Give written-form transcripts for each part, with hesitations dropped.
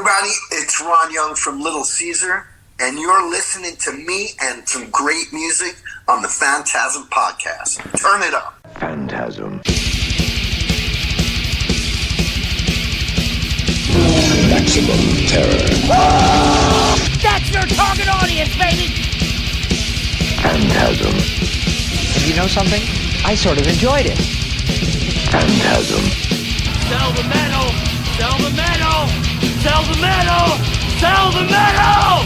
everybody, it's Ron Young from Little Caesar, and you're listening to me and some great music on the FANTASM Podcast. Turn it up. Phantasm. Maximum terror. Oh! That's your target audience, baby! Phantasm. And you know something? I sort of enjoyed it. Phantasm. Sell the metal! Sell the metal! Sell the metal! Sell the metal!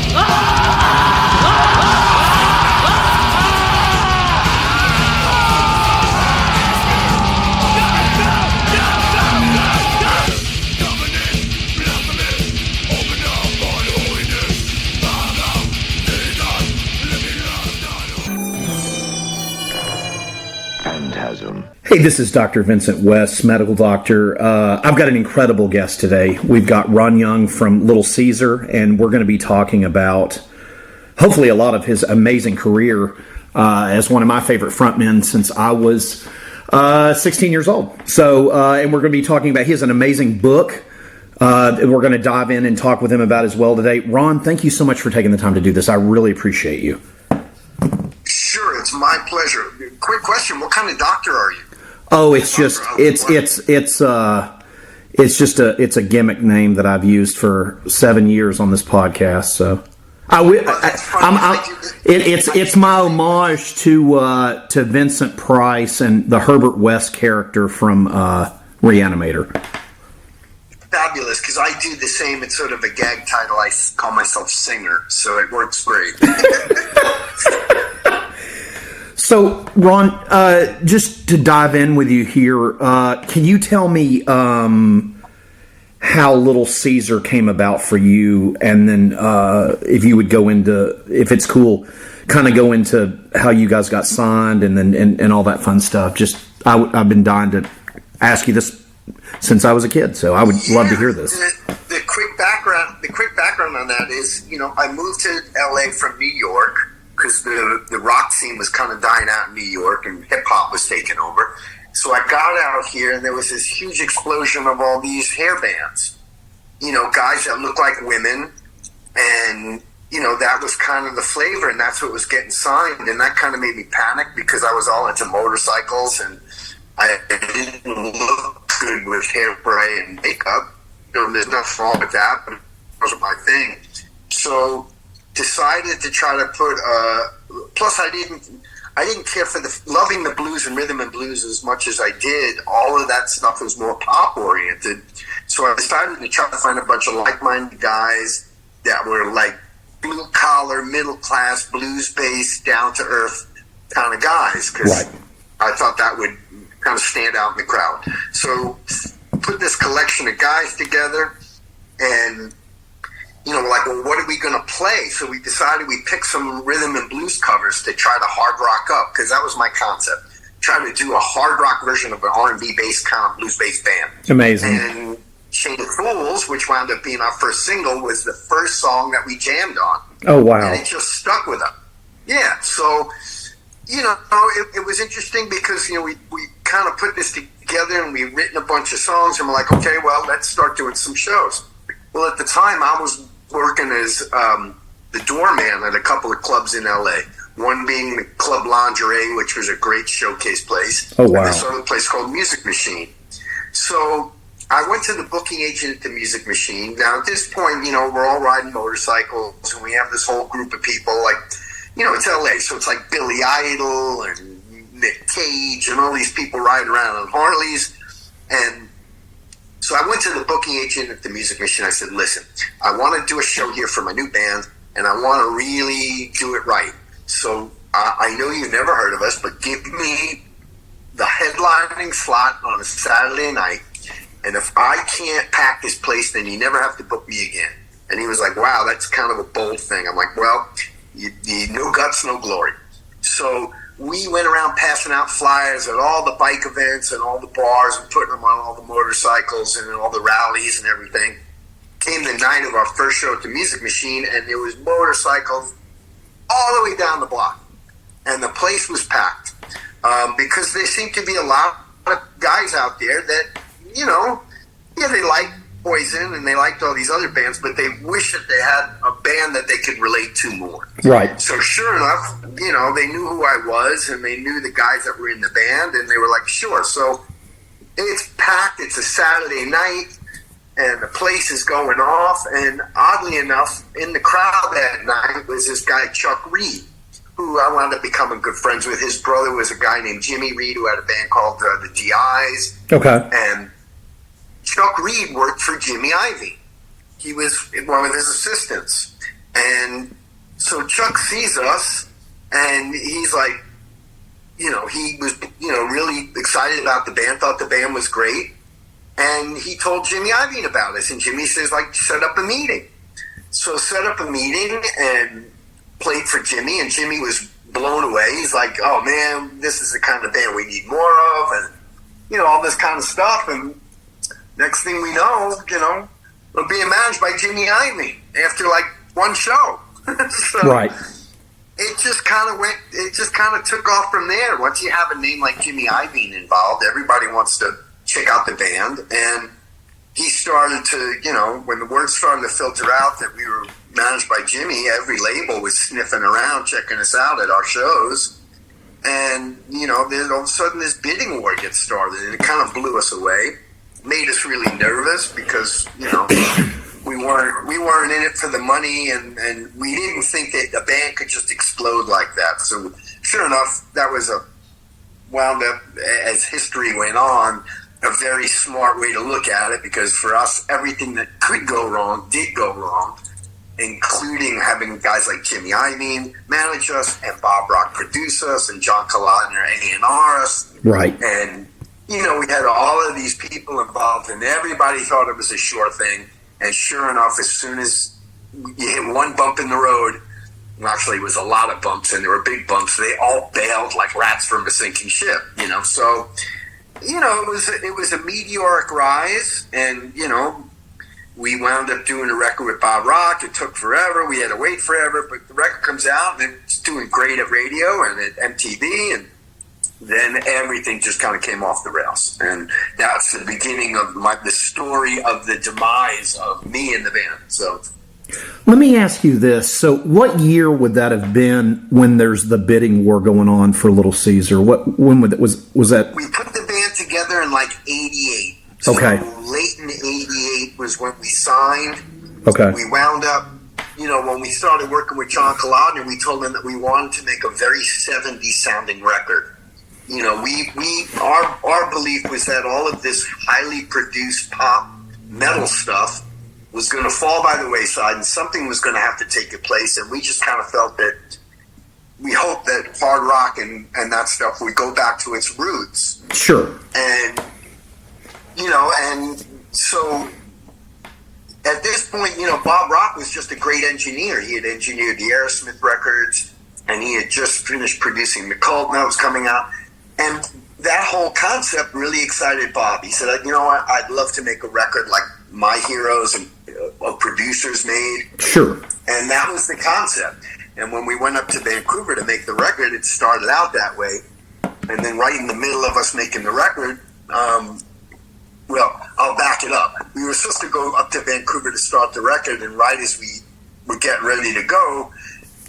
Phantasm. Hey, this is Dr. Vincent West, medical doctor. I've got an incredible guest today. We've got Ron Young from Little Caesar, and we're going to be talking about, hopefully, a lot of his amazing career as one of my favorite frontmen since I was 16 years old. So, and we're going to be talking about, he has an amazing book that we're going to dive in and talk with him about as well today. Ron, thank you so much for taking the time to do this. I really appreciate you. Sure, it's my pleasure. Quick question, what kind of doctor are you? Oh, it's just it's a gimmick name that I've used for 7 years on this podcast. So it's my homage to Vincent Price and the Herbert West character from Reanimator. Fabulous, because I do the same. It's sort of a gag title. I call myself Singer, so it works great. So, Ron, just to dive in with you here, can you tell me how Little Caesar came about for you, and then if you would go into, if it's cool, kind of go into how you guys got signed and then and all that fun stuff. Just I've been dying to ask you this since I was a kid, so I would love to hear this. The quick background on that is, I moved to LA from New York, because the rock scene was kind of dying out in New York and hip-hop was taking over. So I got out here, and there was this huge explosion of all these hair bands. Guys that look like women, and, that was kind of the flavor, and that's what was getting signed. And that kind of made me panic because I was all into motorcycles, and I didn't look good with hairspray and makeup. There's nothing wrong with that, but it wasn't my thing. So decided to try to put plus I didn't care for loving the blues and rhythm and blues as much as I did. All of that stuff was more pop oriented, so I decided to try to find a bunch of like-minded guys that were like blue collar, middle class, blues based, down to earth kind of guys, because I thought that would kind of stand out in the crowd. So put this collection of guys together, and well, what are we going to play? So we decided we picked some rhythm and blues covers to try to hard rock up, because that was my concept. Try to do a hard rock version of an R&B based kind of blues based band. Amazing. And Chain of Fools, which wound up being our first single, was the first song that we jammed on. Oh, wow. And it just stuck with us. Yeah, so, it was interesting because, we kind of put this together and we'd written a bunch of songs, and we're like, okay, well, let's start doing some shows. Well, at the time, I was working as the doorman at a couple of clubs in LA. One being the Club Lingerie, which was a great showcase place. Oh, wow. And this other place called Music Machine. So I went to the booking agent at the Music Machine. Now, at this point, we're all riding motorcycles, and we have this whole group of people. Like, it's LA, so it's like Billy Idol and Nick Cage and all these people riding around on Harleys. And so I went to the booking agent at the Music Machine. I said, listen, I want to do a show here for my new band, and I want to really do it right. So I know you've never heard of us, but give me the headlining slot on a Saturday night, and if I can't pack this place, then you never have to book me again. And he was like, wow, that's kind of a bold thing. I'm like, well, you no guts, no glory. So we went around passing out flyers at all the bike events and all the bars and putting them on all the motorcycles and all the rallies and everything. Came the night of our first show at the Music Machine, and there was motorcycles all the way down the block. And the place was packed because there seemed to be a lot of guys out there that, they like Poison and they liked all these other bands, but they wish that they had a band that they could relate to more. Right. So sure enough, they knew who I was and they knew the guys that were in the band, and they were like, sure. So it's packed. It's a Saturday night and the place is going off. And oddly enough, in the crowd that night was this guy, Chuck Reed, who I wound up becoming good friends with. His brother was a guy named Jimmy Reed who had a band called the DIs. Okay. And Chuck Reed worked for Jimmy Iovine. He was one of his assistants. And so Chuck sees us, and he's like, he was, really excited about the band, thought the band was great. And he told Jimmy Iovine about us. And Jimmy says, set up a meeting. So set up a meeting and played for Jimmy, and Jimmy was blown away. He's like, oh, man, this is the kind of band we need more of, and, all this kind of stuff. And next thing we know, we're being managed by Jimmy Iovine after one show. So right. It just kind of took off from there. Once you have a name like Jimmy Iovine involved, everybody wants to check out the band. And he started to, when the word started to filter out that we were managed by Jimmy, every label was sniffing around, checking us out at our shows. And, then all of a sudden this bidding war gets started, and it kind of blew us away. Made us really nervous because we weren't in it for the money, and we didn't think that a band could just explode like that. So sure enough, that was wound up, as history went on, a very smart way to look at it, because for us, everything that could go wrong did go wrong, including having guys like Jimmy Iovine manage us, and Bob Rock produce us, and John Kalodner A&R us. Right. And we had all of these people involved, and everybody thought it was a sure thing. And sure enough, as soon as you hit one bump in the road, and actually it was a lot of bumps, and there were big bumps, they all bailed like rats from a sinking ship, So, it was a meteoric rise, and, we wound up doing a record with Bob Rock. It took forever. We had to wait forever, but the record comes out, and it's doing great at radio and at MTV, and then everything just kind of came off the rails. And that's the beginning of the story of the demise of me and the band. So let me ask you this. So what year would that have been when there's the bidding war going on for Little Caesar? When was that? We put the band together in 88. So okay. Late in 88 was when we signed. Okay. We wound up, when we started working with John Kalodner, we told him that we wanted to make a very 70s sounding record. Our belief was that all of this highly produced pop metal stuff was going to fall by the wayside, and something was going to have to take its place. And we just kind of felt that we hoped that hard rock and that stuff would go back to its roots. Sure. And, and so at this point, Bob Rock was just a great engineer. He had engineered the Aerosmith records, and he had just finished producing The Cult, and that was coming out. And that whole concept really excited Bob. He said, I'd love to make a record like my heroes and producers made. Sure. And that was the concept. And when we went up to Vancouver to make the record, it started out that way. And then right in the middle of us making the record, I'll back it up. We were supposed to go up to Vancouver to start the record, and right as we were getting ready to go,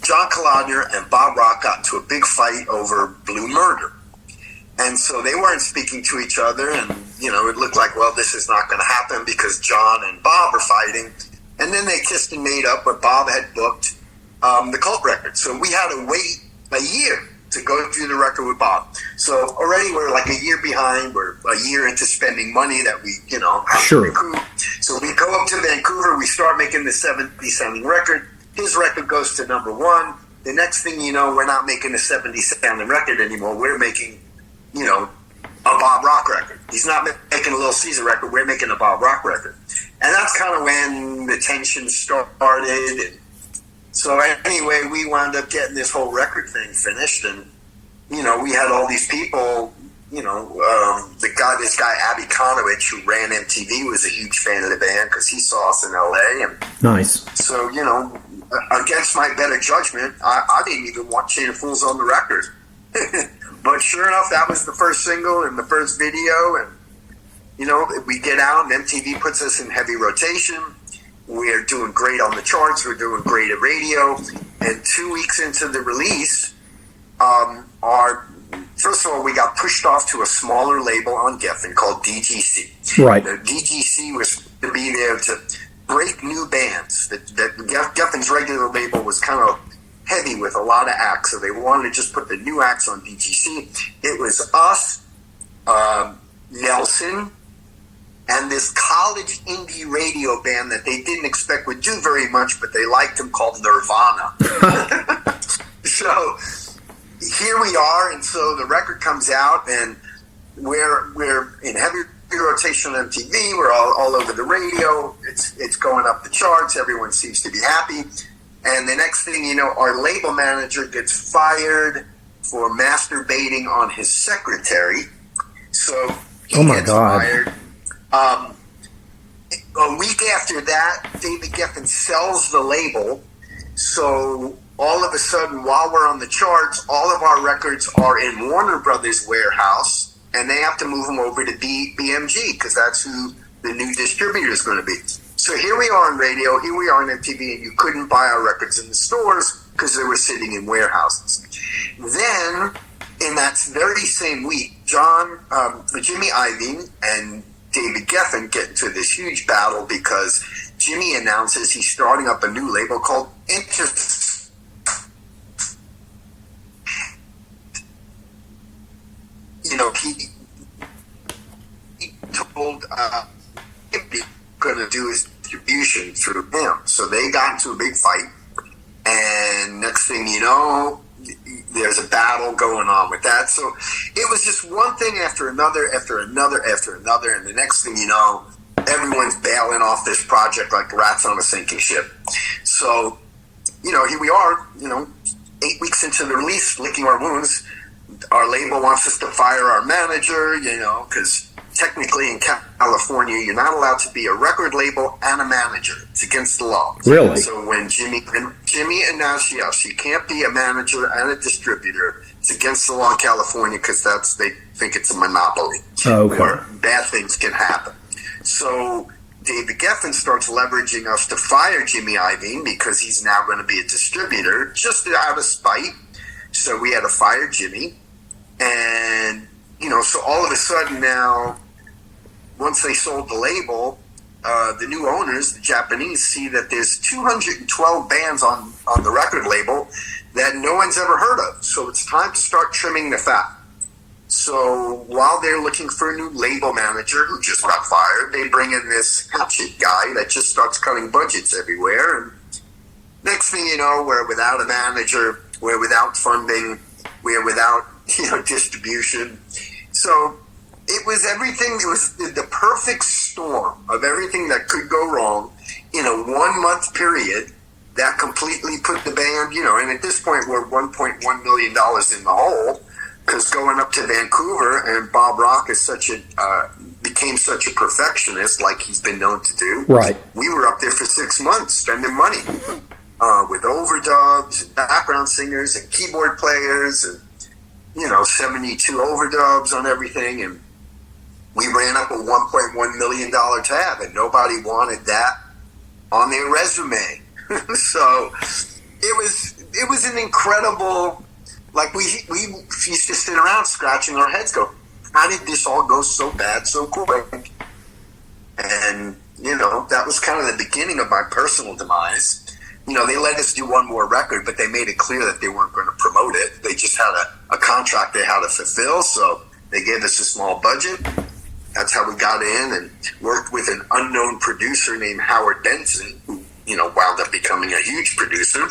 John Kalodner and Bob Rock got into a big fight over Blue Murder. And so they weren't speaking to each other, and, it looked like, this is not going to happen because John and Bob are fighting. And then they kissed and made up, but Bob had booked the Cult record. So we had to wait a year to go through the record with Bob. So already we're like a year behind. We're a year into spending money that we, have sure. to recoup. So we go up to Vancouver, we start making the 70s sounding record. His record goes to number one. The next thing you know, we're not making a 70s sounding record anymore. We're making, a Bob Rock record. He's not making a Little Caesar record. We're making a Bob Rock record. And that's kind of when the tension started. And so anyway, we wound up getting this whole record thing finished. And, we had all these people, this guy, Abby Konowich, who ran MTV, was a huge fan of the band because he saw us in LA. And nice. So, against my better judgment, I didn't even want Chain of Fools on the record. But sure enough, that was the first single and the first video, and we get out and MTV puts us in heavy rotation. We're doing great on the charts. We're doing great at radio. And 2 weeks into the release, first of all, we got pushed off to a smaller label on Geffen called DGC. Right. The DGC was to be there to break new bands. That Geffen's regular label was kind of heavy with a lot of acts, so they wanted to just put the new acts on DGC. It was us, Nelson, and this college indie radio band that they didn't expect would do very much, but they liked them, called Nirvana. So here we are, and so the record comes out, and we're in heavy rotation on MTV. We're all over the radio. It's going up the charts. Everyone seems to be happy. And the next thing you know, our label manager gets fired for masturbating on his secretary. So he gets fired. A week after that, David Geffen sells the label. So all of a sudden, while we're on the charts, all of our records are in Warner Brothers' warehouse, and they have to move them over to BMG because that's who the new distributor is going to be. So here we are on radio, here we are on MTV, and you couldn't buy our records in the stores because they were sitting in warehouses. Then, in that very same week, Jimmy Iovine and David Geffen get into this huge battle because Jimmy announces he's starting up a new label called he told he's going to do his distribution through him. So they got into a big fight, and next thing you know, there's a battle going on with that. So it was just one thing after another, and the next thing you know, everyone's bailing off this project like rats on a sinking ship. So, here we are, 8 weeks into the release, licking our wounds. Our label wants us to fire our manager, because technically in California, you're not allowed to be a record label and a manager. It's against the law. Really? So when Jimmy announced, yes, you can't be a manager and a distributor. It's against the law in California because they think it's a monopoly. Okay. Where bad things can happen. So David Geffen starts leveraging us to fire Jimmy Iovine because he's now going to be a distributor, just out of spite. So we had to fire Jimmy. And, so all of a sudden now, once they sold the label, the new owners, the Japanese, see that there's 212 bands on the record label that no one's ever heard of. So it's time to start trimming the fat. So while they're looking for a new label manager who just got fired, they bring in this hatchet guy that just starts cutting budgets everywhere. And next thing you know, we're without a manager, we're without funding, we're without, distribution. So it was everything. It was the perfect storm of everything that could go wrong in a 1 month period that completely put the band, and at this point we're $1.1 million in the hole because going up to Vancouver, and Bob Rock is became such a perfectionist like he's been known to do. Right. We were up there for 6 months spending money with overdubs and background singers and keyboard players and 72 overdubs on everything, and we ran up a $1.1 million tab, and nobody wanted that on their resume. So it was an incredible. Like we used to sit around scratching our heads, go, how did this all go so bad so quick? And that was kind of the beginning of my personal demise. They let us do one more record, but they made it clear that they weren't going to promote it. They just had a contract they had to fulfill, so they gave us a small budget. That's how we got in and worked with an unknown producer named Howard Benson, who, wound up becoming a huge producer.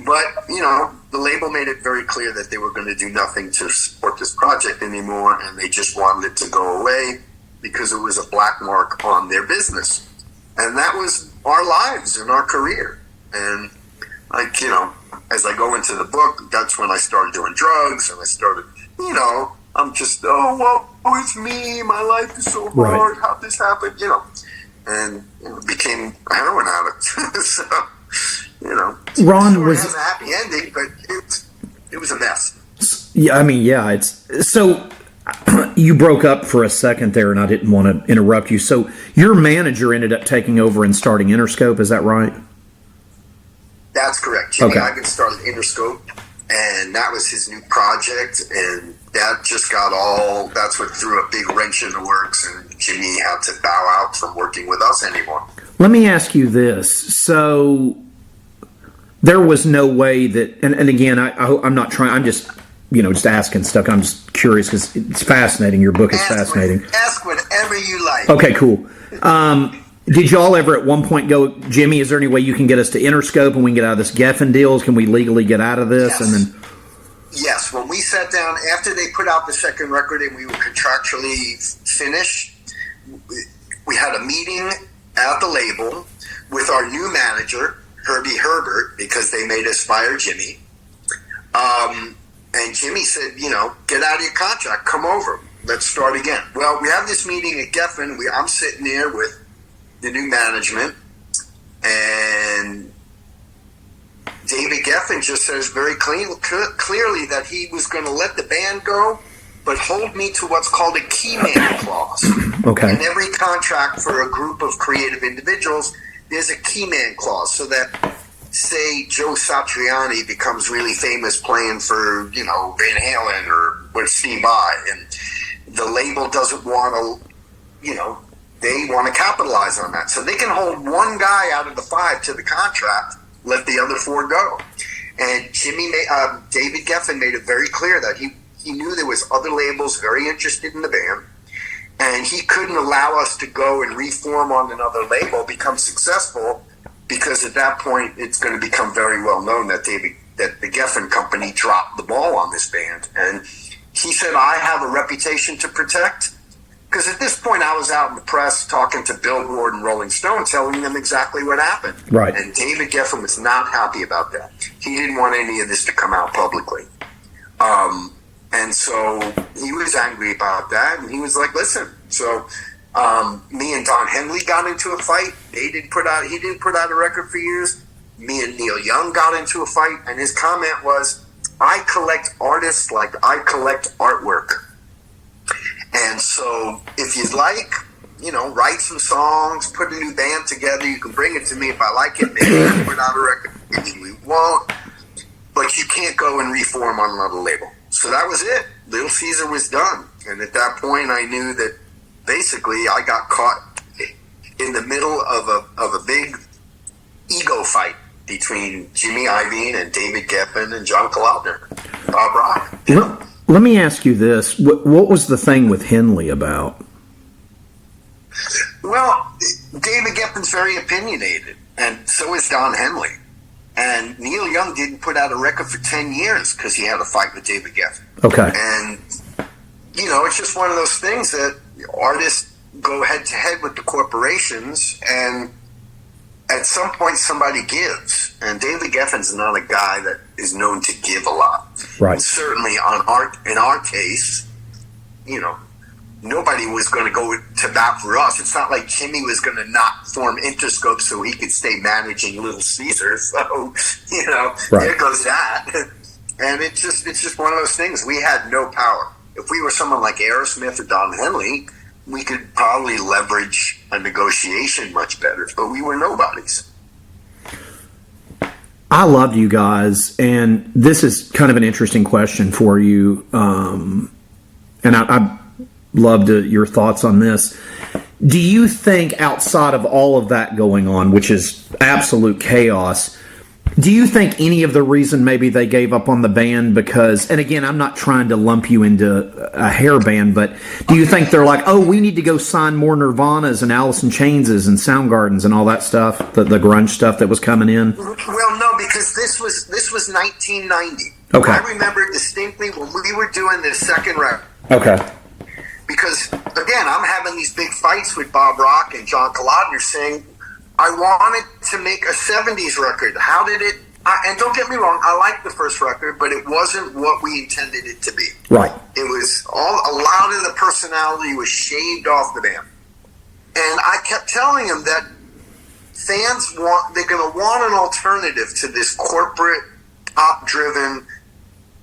But, the label made it very clear that they were going to do nothing to support this project anymore, and they just wanted it to go away because it was a black mark on their business. And that was our lives and our career. And, as I go into the book, that's when I started doing drugs, and I started, I'm just, it's me, my life is so hard, how'd this happen, and became a heroin addict. So, Ron was a happy ending, but it was a mess. Yeah, it's so. you broke up for a second there, and I didn't want to interrupt you. So your manager ended up taking over and starting Interscope, is that right? That's correct. Jimmy Okay. Ivan started Interscope, and that was his new project, and that just that's what threw a big wrench in the works, and Jimmy had to bow out from working with us anymore. Let me ask you this. So there was no way that, and again, I'm not trying, I'm just, just asking stuff. I'm just curious because it's fascinating. Your book is fascinating. Ask whatever you like. Okay, cool. Did y'all ever at one point go, Jimmy, is there any way you can get us to Interscope and we can get out of this Geffen deals? Can we legally get out of this? Yes. And then, yes, when we sat down after they put out the second record and we were contractually finished, we had a meeting at the label with our new manager, Herbie Herbert, because they made us fire Jimmy. And Jimmy said, get out of your contract, come over, let's start again. Well, we have this meeting at Geffen. I'm sitting there with the new management, and David Geffen just says very clearly that he was going to let the band go, but hold me to what's called a key man clause. okay. In every contract for a group of creative individuals, there's a key man clause, so that, say, Joe Satriani becomes really famous playing for, Van Halen or with Steve Vai, and the label doesn't want to, they want to capitalize on that. So they can hold one guy out of the 5 to the contract, let the other 4 go. And David Geffen made it very clear that he knew there was other labels very interested in the band, and he couldn't allow us to go and reform on another label, become successful, because at that point it's going to become very well known that the Geffen company dropped the ball on this band. And he said, I have a reputation to protect. Because at this point, I was out in the press talking to Billboard and Rolling Stone, telling them exactly what happened. Right. And David Geffen was not happy about that. He didn't want any of this to come out publicly. And so he was angry about that. And he was like, listen. So me and Don Henley got into a fight. He didn't put out a record for years. Me and Neil Young got into a fight. And his comment was, I collect artists like I collect artwork. And so if you'd like, write some songs, put a new band together, you can bring it to me. If I like it, maybe we'll put out a record, maybe we won't. But you can't go and reform on another label. So that was it. Little Caesar was done. And at that point, I knew that basically I got caught in the middle of a big ego fight between Jimmy Iovine and David Geffen and John Kalodner and Bob Rock. Let me ask you this. What was the thing with Henley about? Well, David Geffen's very opinionated, and so is Don Henley. And Neil Young didn't put out a record for 10 years because he had a fight with David Geffen. Okay. And, it's just one of those things that artists go head-to-head with the corporations, and at some point somebody gives. And David Geffen's not a guy that is known to give a lot. Right. And certainly in our case, nobody was going to go to bat for us. It's not like Jimmy was going to not form Interscope so he could stay managing Little Caesar. So, Right. There goes that. And it's just one of those things. We had no power. If we were someone like Aerosmith or Don Henley, we could probably leverage a negotiation much better. But we were nobodies. I loved you guys, and this is kind of an interesting question for you, and I'd love your thoughts on this. Do you think outside of all of that going on, which is absolute chaos, do you think any of the reason maybe they gave up on the band because, and again, I'm not trying to lump you into a hair band, but do you think they're like, oh, we need to go sign more Nirvanas and Alice in Chainses and Soundgardens and all that stuff, the grunge stuff that was coming in? Well, no, because this was 1990. Okay. I remember distinctly when we were doing the second record. Okay. Because, again, I'm having these big fights with Bob Rock and John Kalodner saying, I wanted to make a 70s record. How did it... and don't get me wrong, I liked the first record, but it wasn't what we intended it to be. Right. It was a lot of the personality was shaved off the band. And I kept telling him that they're going to want an alternative to this corporate, pop-driven,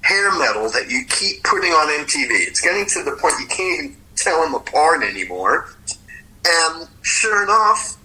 hair metal that you keep putting on MTV. It's getting to the point you can't even tell them apart anymore. And sure enough,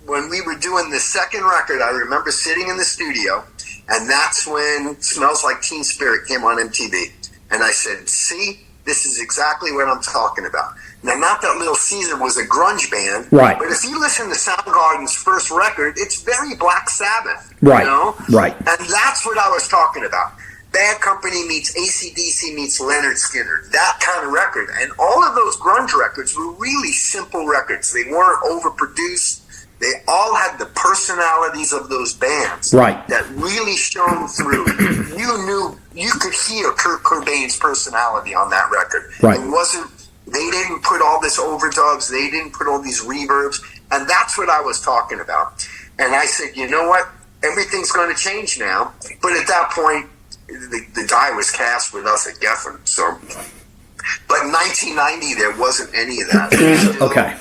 when we were doing the second record, I remember sitting in the studio, and that's when Smells Like Teen Spirit came on MTV. And I said, see, this is exactly what I'm talking about. Now, not that Little Caesar was a grunge band, right? But if you listen to Soundgarden's first record, it's very Black Sabbath, right? You know? Right. And that's what I was talking about. Bad Company meets AC/DC meets Leonard Skinner, that kind of record. And all of those grunge records were really simple records. They weren't overproduced. They all had the personalities of those bands, right, that really shone through. You could hear Kurt Cobain's personality on that record. Right. It wasn't, they didn't put all this overdubs, they didn't put all these reverbs, and that's what I was talking about. And I said, you know what? Everything's going to change now. But at that point, the die was cast with us at Geffen. So, but in 1990, there wasn't any of that. Okay.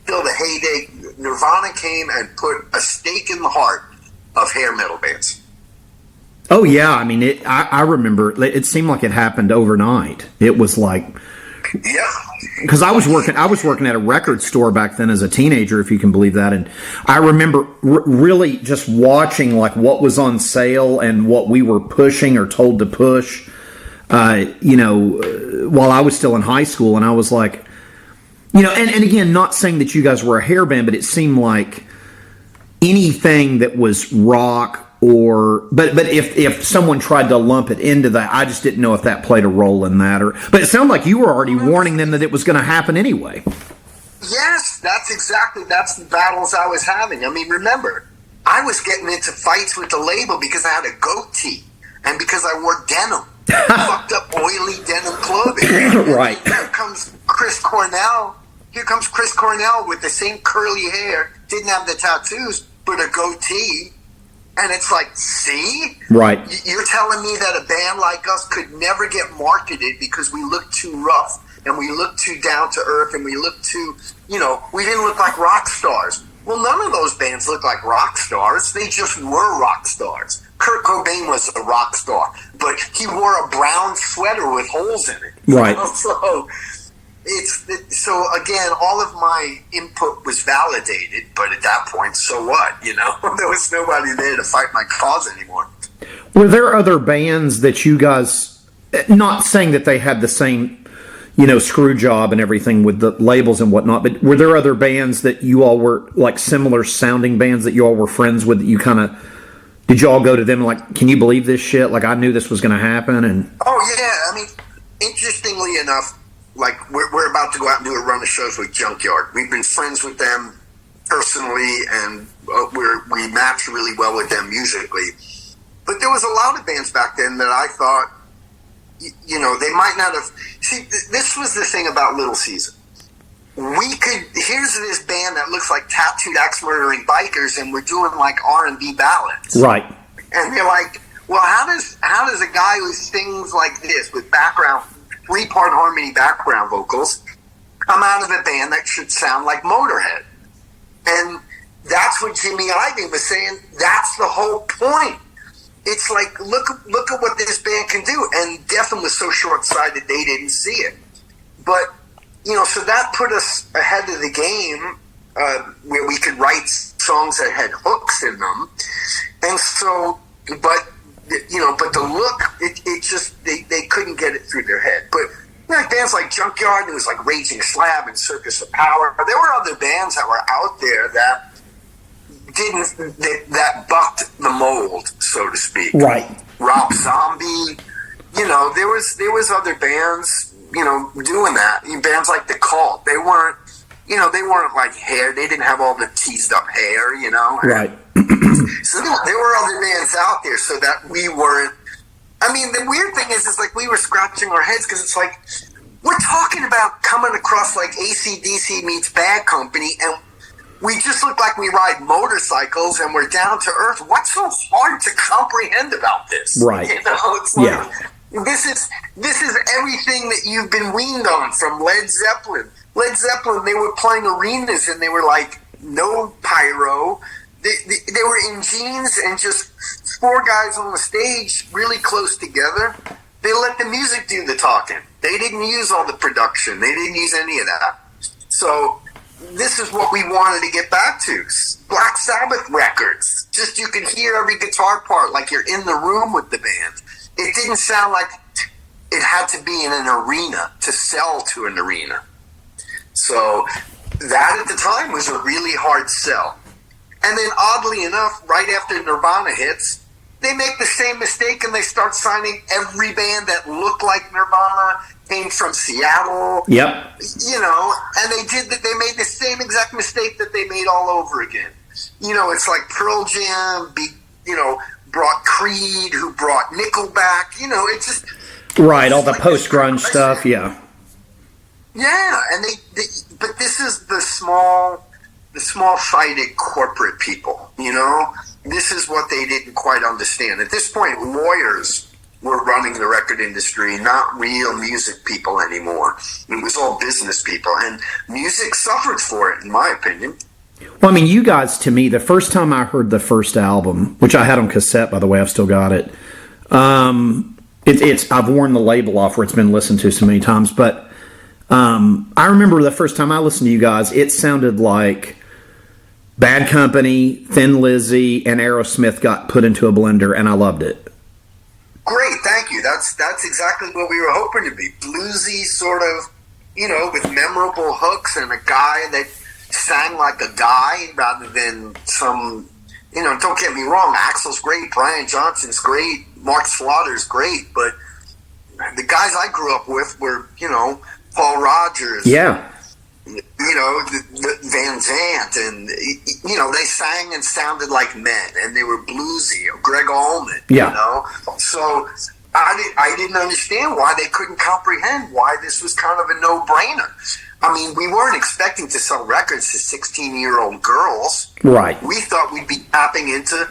Till the heyday, Nirvana came and put a stake in the heart of hair metal bands. Oh yeah, I mean, I remember. It seemed like it happened overnight. It was like, yeah, because I was working at a record store back then as a teenager, if you can believe that, and I remember really just watching like what was on sale and what we were pushing or told to push. While I was still in high school, and I was like, and again, not saying that you guys were a hair band, but it seemed like anything that was rock. But if someone tried to lump it into that, I just didn't know if that played a role in that. But it sounded like you were already warning them that it was going to happen anyway. Yes, that's the battles I was having. I mean, remember, I was getting into fights with the label because I had a goatee and because I wore denim, fucked up oily denim clothing. Right. Here comes Chris Cornell. With the same curly hair, didn't have the tattoos, but a goatee. And it's like, see? Right. You're telling me that a band like us could never get marketed because we look too rough and we look too down to earth and we look too, we didn't look like rock stars. Well, none of those bands look like rock stars. They just were rock stars. Kurt Cobain was a rock star, but he wore a brown sweater with holes in it. Right. So again, all of my input was validated, but at that point, so what? There was nobody there to fight my cause anymore. Were there other bands that you guys, not saying that they had the same, screw job and everything with the labels and whatnot, but were there other bands that you all were like similar sounding bands that you all were friends with that you kind of, did you all go to them like, can you believe this shit? Like I knew this was going to happen. And oh yeah, I mean, interestingly enough, like we're about to go out and do a run of shows with Junkyard. We've been friends with them personally, and we match really well with them musically. But there was a lot of bands back then that I thought, they might not have. See, this was the thing about Little Caesar. Here's this band that looks like tattooed axe murdering bikers, and we're doing like R&B ballads, right? And they're like, well, how does a guy who sings like this with background 3-part harmony background vocals come out of a band that should sound like Motorhead? And that's what Jimmy Iovine was saying. That's the whole point. It's like, look at what this band can do. And Geffen was so short-sighted they didn't see it. But, so that put us ahead of the game where we could write songs that had hooks in them. And so, but the look, it just, they couldn't get it through their head. But bands like Junkyard, it was like Raging Slab and Circus of Power. There were other bands that were out there that that bucked the mold, so to speak. Right. Rob Zombie, there was other bands, doing that. Bands like The Cult, they weren't like hair. They didn't have all the teased up hair, Right. So there were other bands out there, so that we weren't. I mean, the weird thing is like we were scratching our heads because it's like we're talking about coming across like AC/DC meets Bad Company, and we just look like we ride motorcycles and we're down to earth. What's so hard to comprehend about this? Right. It's like, this is everything that you've been weaned on from Led Zeppelin. Led Zeppelin, they were playing arenas and they were like no pyro. They were in jeans and just 4 guys on the stage, really close together. They let the music do the talking. They didn't use all the production. They didn't use any of that. So this is what we wanted to get back to. Black Sabbath records. Just you could hear every guitar part like you're in the room with the band. It didn't sound like it had to be in an arena to sell to an arena. So that at the time was a really hard sell. And then oddly enough, right after Nirvana hits, they make the same mistake and they start signing every band that looked like Nirvana, came from Seattle. Yep. You know, and they made the same exact mistake that they made all over again. You know, it's like Pearl Jam, brought Creed, who brought Nickelback. You know, it's just right. All the post-grunge stuff. Yeah. Yeah, and but this is the small fighted corporate people. You know, this is what they didn't quite understand. At this point, lawyers were running the record industry, not real music people anymore. It was all business people, and music suffered for it, in my opinion. Well, I mean, you guys, to me, the first time I heard the first album, which I had on cassette, by the way, I've still got it. I've worn the label off where it's been listened to so many times, but I remember the first time I listened to you guys, it sounded like Bad Company, Thin Lizzy, and Aerosmith got put into a blender, and I loved it. Great, thank you. That's exactly what we were hoping to be. Bluesy, sort of, you know, with memorable hooks and a guy that sang like a guy rather than some, you know, don't get me wrong, Axl's great, Brian Johnson's great, Mark Slaughter's great, but the guys I grew up with were, you know, Paul Rogers. Yeah. You know, the Van Zandt, and, you know, they sang and sounded like men, and they were bluesy. Greg Allman, yeah. You know? So I didn't understand why they couldn't comprehend why this was kind of a no-brainer. I mean, we weren't expecting to sell records to 16-year-old girls. Right. We thought we'd be tapping into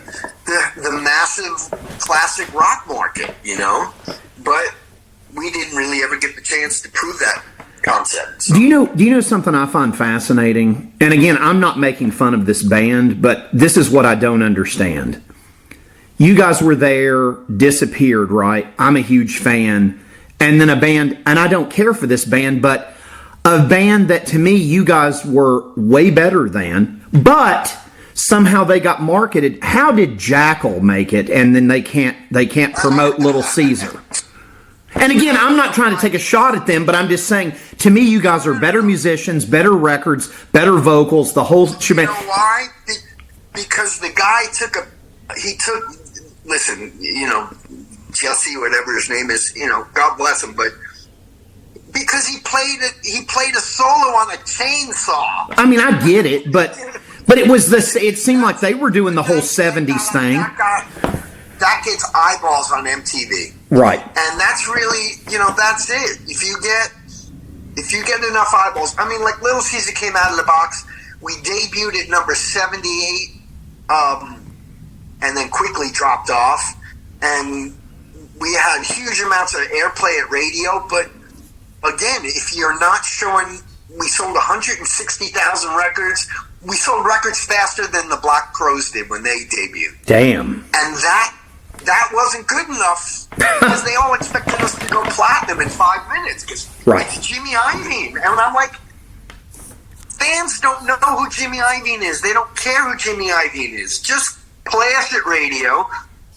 the massive classic rock market, you know? But we didn't really ever get the chance to prove that concept. So. Do you know something I find fascinating? And again, I'm not making fun of this band, but this is what I don't understand. You guys were there, disappeared, right? I'm a huge fan. And then a band, and I don't care for this band, but a band that to me you guys were way better than, but somehow they got marketed. How did Jackal make it, and then they can't promote Little Caesar? And again, I'm not trying to take a shot at them, but I'm just saying, to me, you guys are better musicians, better records, better vocals, the whole shebang. You know why? Because the guy listen, you know, Jesse, whatever his name is, you know, God bless him, but because he played a solo on a chainsaw. I mean, I get it, but it was this. It seemed like they were doing the whole 70s thing. That gets eyeballs on MTV. Right. And that's really, you know, that's it. If you get enough eyeballs, I mean, like Little Caesar came out of the box. We debuted at number 78, and then quickly dropped off. And we had huge amounts of airplay at radio. But again, if you're not showing, we sold 160,000 records. We sold records faster than the Black Crowes did when they debuted. Damn. And that wasn't good enough because they all expected us to go platinum in 5 minutes because it's Jimmy Iovine. And I'm like, fans don't know who Jimmy Iovine is. They don't care who Jimmy Iovine is. Just play us at radio.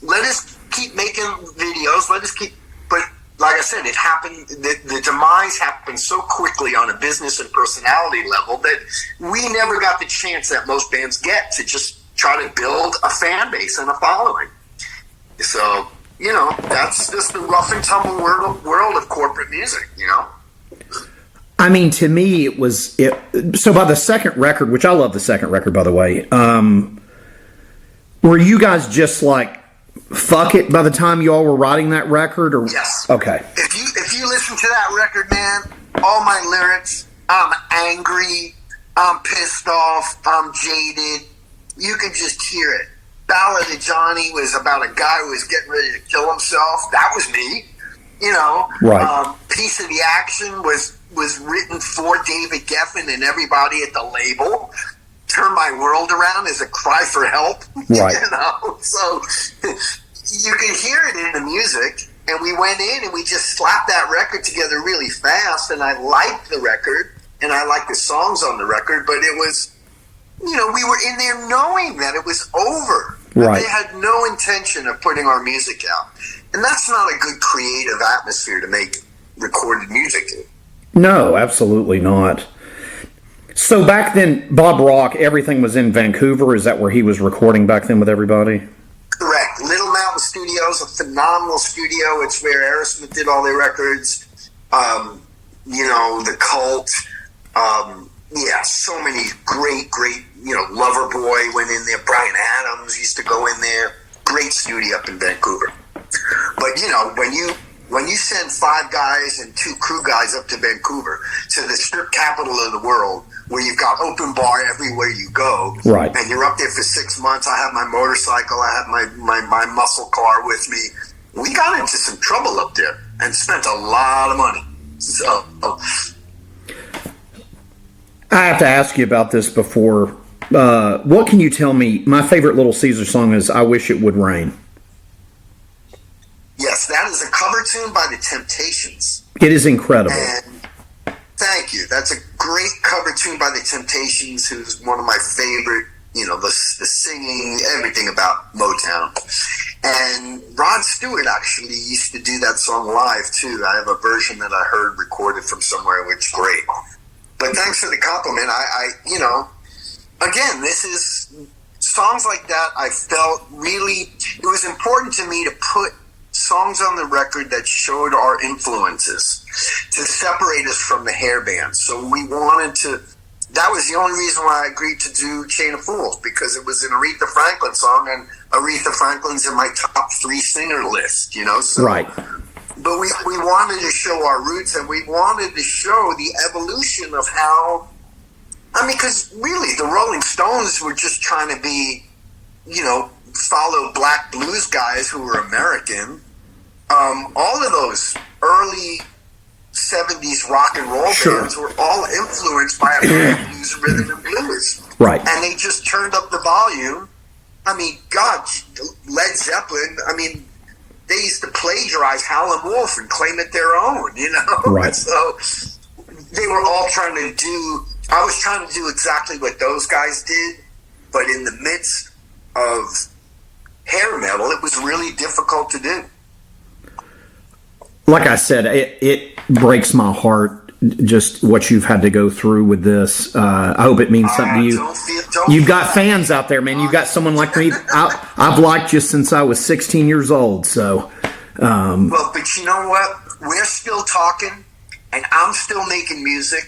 Let us keep making videos. But like I said, it happened. The demise happened so quickly on a business and personality level that we never got the chance that most bands get to just try to build a fan base and a following. So, you know, that's just the rough and tumble world of corporate music, you know? I mean, to me, so by the second record, which I love the second record, by the way, were you guys just like, fuck it by the time you all were writing that record? Or yes. Okay. If you listen to that record, man, all my lyrics, I'm angry, I'm pissed off, I'm jaded. You can just hear it. Ballad of Johnny was about a guy who was getting ready to kill himself. That was me, you know. Right. Piece of the Action was written for David Geffen and everybody at the label. turn my world around is a cry for help. Right. So you can hear it in the music. And we went in and we just slapped that record together really fast. And I liked the record and I liked the songs on the record, but it was, we were in there knowing that it was over. Right. They had no intention of putting our music out. And that's not a good creative atmosphere to make recorded music in. No, absolutely not. So back then, Bob Rock, everything was in Vancouver. Is that where he was recording back then with everybody? Correct. Little Mountain Studios, a phenomenal studio. It's where Aerosmith did all their records. The Cult. So many great, Loverboy went in there. Bryan Adams used to go in there. Great studio up in Vancouver. But, when you send 5 guys and 2 crew guys up to Vancouver, to the strip capital of the world, where you've got open bar everywhere you go, right, and you're up there for 6 months. I have my motorcycle, I have my muscle car with me. We got into some trouble up there and spent a lot of money. So I have to ask you about this before. What can you tell me? My favorite Little Caesar song is "I Wish It Would Rain." Yes, that is a cover tune by the Temptations. It is incredible. And thank you. That's a great cover tune by the Temptations, who's one of my favorite, the singing, everything about Motown. And Rod Stewart actually used to do that song live, too. I have a version that I heard recorded from somewhere, which is great. But thanks for the compliment. Again, this is songs like that. I felt really, it was important to me to put songs on the record that showed our influences to separate us from the hair bands. So we wanted to, that was the only reason why I agreed to do Chain of Fools, because it was an Aretha Franklin song, and Aretha Franklin's in my top 3 singer list, So, right. But we wanted to show our roots, and we wanted to show the evolution of how, because really the Rolling Stones were just trying to be, follow black blues guys who were American. All of those early 70s rock and roll bands were all influenced by American blues, rhythm and blues. Right. And they just turned up the volume. God, Led Zeppelin, they used to plagiarize Howlin' Wolf and claim it their own, Right. So they were all trying to do, I was trying to do exactly what those guys did, but in the midst of hair metal, it was really difficult to do. Like I said, it breaks my heart just what you've had to go through with this. I hope it means something to you. You've got fans out there, man. You've got someone like me. I've liked you since I was 16 years old. So, well, but you know what? We're still talking, and I'm still making music.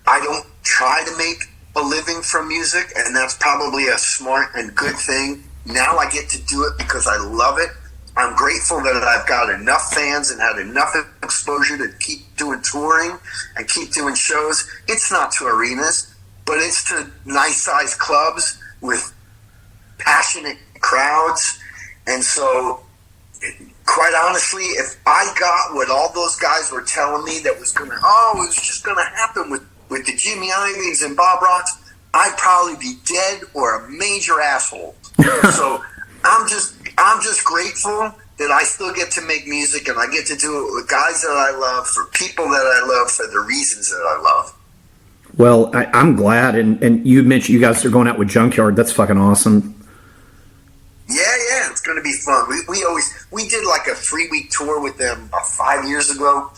I don't try to make a living from music, and that's probably a smart and good thing. Now I get to do it because I love it. I'm grateful that I've got enough fans and had enough exposure to keep doing touring and keep doing shows. It's not to arenas, but it's to nice-sized clubs with passionate crowds. And so, quite honestly, if I got what all those guys were telling me that was going to, it was just going to happen with the Jimmy Iovines and Bob Rocks, I'd probably be dead or a major asshole. So I'm just grateful that I still get to make music, and I get to do it with guys that I love, for people that I love, for the reasons that I love. Well, I'm glad, and you mentioned you guys are going out with Junkyard. That's fucking awesome. Yeah, it's going to be fun. We did like a 3-week tour with them about 5 years ago,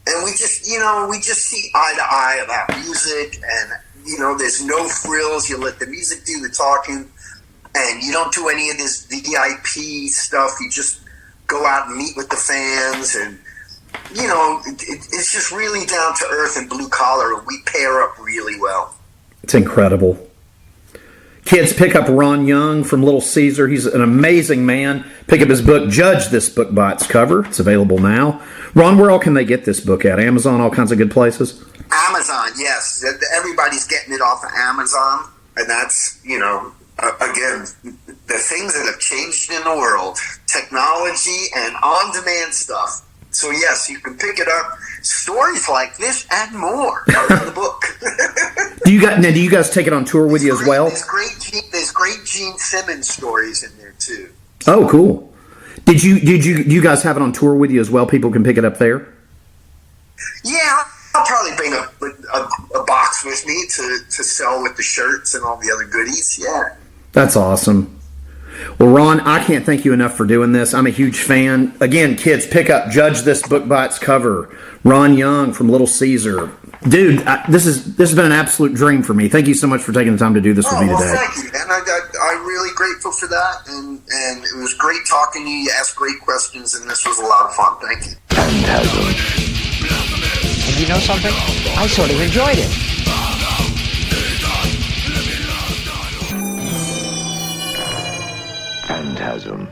and we just see eye to eye about music, and there's no frills. You let the music do the talking. And you don't do any of this VIP stuff. You just go out and meet with the fans. And, it's just really down to earth and blue collar. And we pair up really well. It's incredible. Kids, pick up Ron Young from Little Caesar. He's an amazing man. Pick up his book, Judge This Book by Its Cover. It's available now. Ron, where all can they get this book at? Amazon, all kinds of good places? Amazon, yes. Everybody's getting it off of Amazon. And that's, again, the things that have changed in the world, technology and on-demand stuff. So yes, you can pick it up. Stories like this and more are in the book. Do you guys take it on tour with you as well? There's great Gene Simmons stories in there too. Oh, cool. Did you guys have it on tour with you as well? People can pick it up there? Yeah, I'll probably bring a box with me to sell with the shirts and all the other goodies. Yeah. That's awesome. Well, Ron, I can't thank you enough for doing this. I'm a huge fan. Again, kids, judge this book by its cover. Ron Young from Little Caesar. Dude, this has been an absolute dream for me. Thank you so much for taking the time to do this with me today. Well, thank you, man. I'm really grateful for that, and it was great talking to you. You asked great questions, and this was a lot of fun. Thank you. Phantasm. And you know something? I sort of enjoyed it. Phantasm.